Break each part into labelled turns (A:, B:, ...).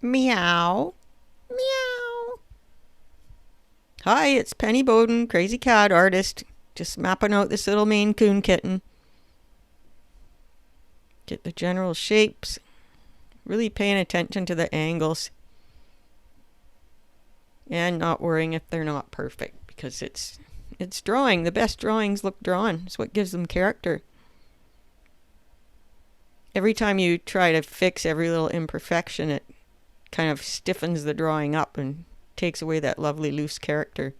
A: Meow. Meow. Hi, it's Penny Bowden, crazy cat artist. Just mapping out this little Maine Coon kitten. Get the general shapes. Really paying attention to the angles. And not worrying if they're not perfect, because it's drawing. The best drawings look drawn. It's what gives them character. Every time you try to fix every little imperfection, it kind of stiffens the drawing up and takes away that lovely loose character.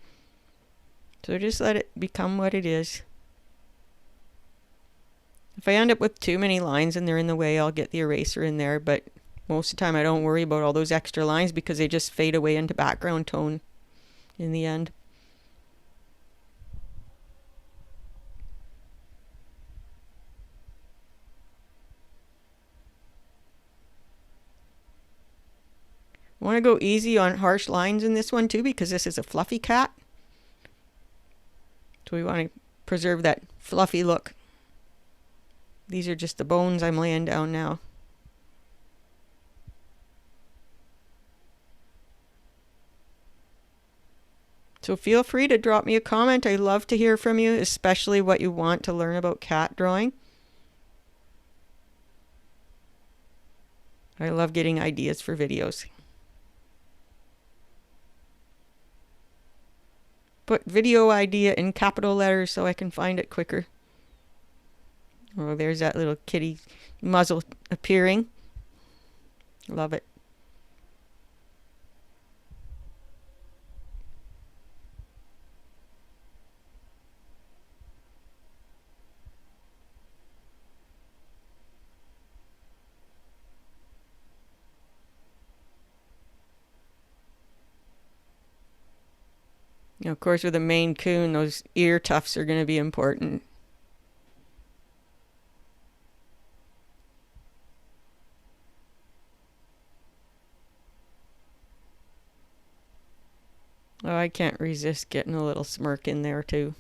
A: So just let it become what it is. If I end up with too many lines and they're in the way, I'll get the eraser in there, but most of the time I don't worry about all those extra lines because they just fade away into background tone in the end. I want to go easy on harsh lines in this one too, because this is a fluffy cat. So we want to preserve that fluffy look. These are just the bones I'm laying down now. So feel free to drop me a comment. I love to hear from you, especially what you want to learn about cat drawing. I love getting ideas for videos. Put video idea in capital letters so I can find it quicker. Oh, there's that little kitty muzzle appearing. Love it. Of course, with a Maine Coon, those ear tufts are going to be important. Oh, I can't resist getting a little smirk in there too.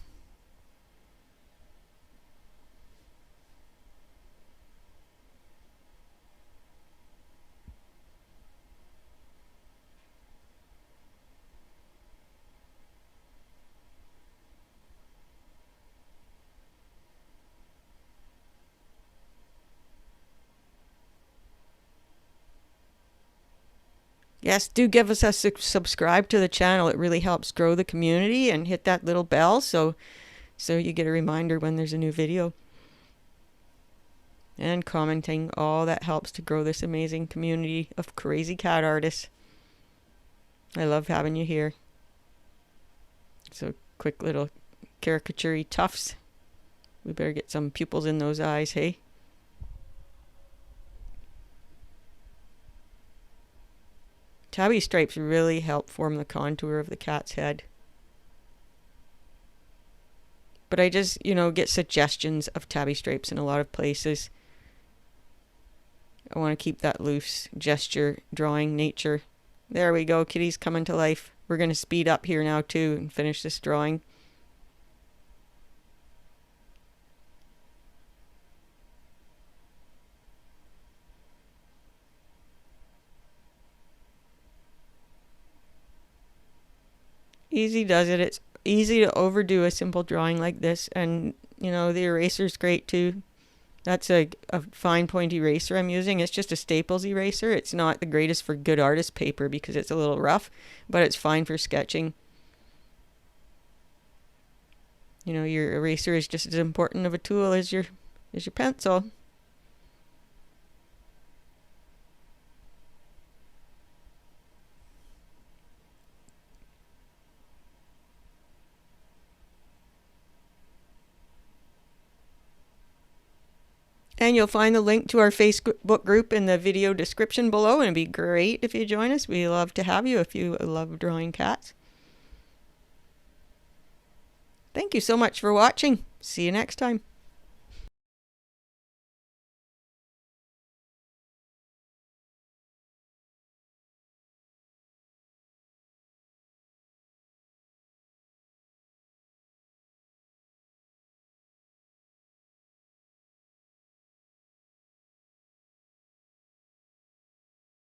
A: Yes, do give us a subscribe to the channel. It really helps grow the community, and hit that little bell so you get a reminder when there's a new video. And commenting, all that helps to grow this amazing community of crazy cat artists. I love having you here. So quick little caricature-y tufts. We better get some pupils in those eyes, hey? Tabby stripes really help form the contour of the cat's head. But I just, get suggestions of tabby stripes in a lot of places. I want to keep that loose gesture, drawing nature. There we go, kitty's coming to life. We're going to speed up here now too and finish this drawing. Easy does it. It's easy to overdo a simple drawing like this, and the eraser's great too. That's a fine point eraser I'm using. It's just a Staples eraser. It's not the greatest for good artist paper because it's a little rough, but it's fine for sketching. Your eraser is just as important of a tool as your pencil. And you'll find the link to our Facebook group in the video description below, and it'd be great if you join us. We love to have you if you love drawing cats. Thank you so much for watching. See you next time.